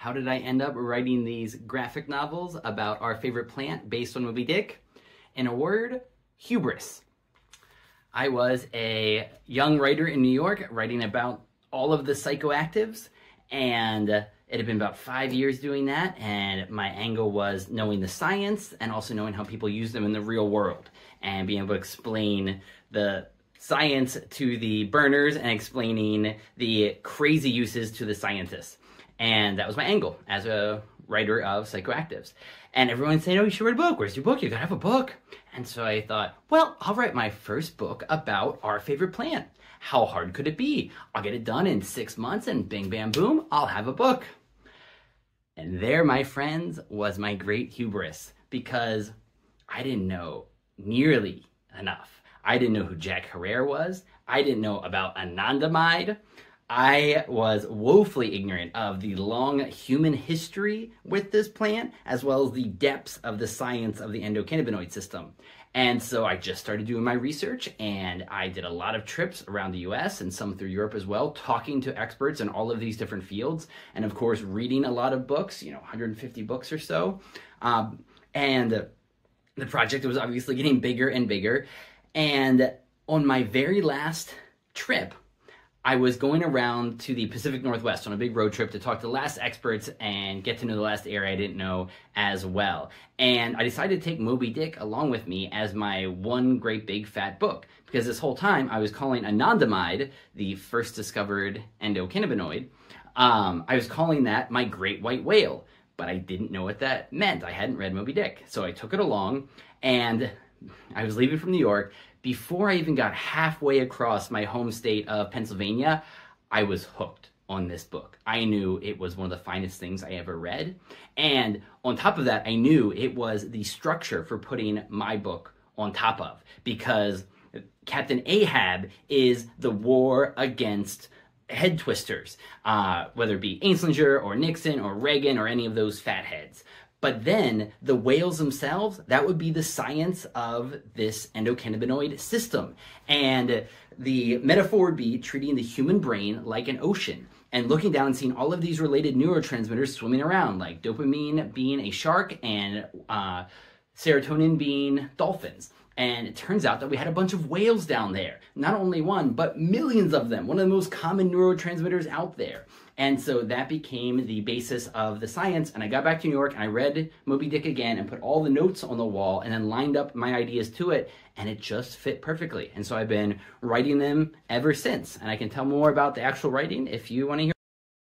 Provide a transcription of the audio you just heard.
How did I end up writing these graphic novels about our favorite plant based on Moby Dick? In a word, hubris. I was a young writer in New York writing about all of the psychoactives, and it had been about 5 years doing that, and my angle was knowing the science and also knowing how people use them in the real world and being able to explain the science to the burners and explaining the crazy uses to the scientists. And that was my angle as a writer of psychoactives. And everyone's saying, oh, you should write a book. Where's your book? You gotta have a book. And so I thought, well, I'll write my first book about our favorite plant. How hard could it be? I'll get it done in 6 months and bing, bam, boom, I'll have a book. And there, my friends, was my great hubris, because I didn't know nearly enough. I didn't know who Jack Herrera was. I didn't know about anandamide. I was woefully ignorant of the long human history with this plant, as well as the depths of the science of the endocannabinoid system. And so I just started doing my research, and I did a lot of trips around the US and some through Europe as well, talking to experts in all of these different fields. And of course, reading a lot of books, 150 books or so. And the project was obviously getting bigger and bigger. And on my very last trip, I was going around to the Pacific Northwest on a big road trip to talk to the last experts and get to know the last area I didn't know as well. And I decided to take Moby Dick along with me as my one great big fat book, because this whole time I was calling anandamide, the first discovered endocannabinoid, I was calling that my great white whale, but I didn't know what that meant. I hadn't read Moby Dick. So I took it along, and I was leaving from New York. Before I even got halfway across my home state of Pennsylvania, I was hooked on this book. I knew it was one of the finest things I ever read. And on top of that, I knew it was the structure for putting my book on top of, because Captain Ahab is the war against head twisters, whether it be Ainslinger or Nixon or Reagan or any of those fatheads. But then the whales themselves, that would be the science of this endocannabinoid system. And the metaphor would be treating the human brain like an ocean and looking down and seeing all of these related neurotransmitters swimming around, like dopamine being a shark and serotonin being dolphins. And it turns out that we had a bunch of whales down there. Not only one, but millions of them. One of the most common neurotransmitters out there. And so that became the basis of the science. And I got back to New York and I read Moby Dick again and put all the notes on the wall and then lined up my ideas to it. And it just fit perfectly. And so I've been writing them ever since. And I can tell more about the actual writing if you want to hear.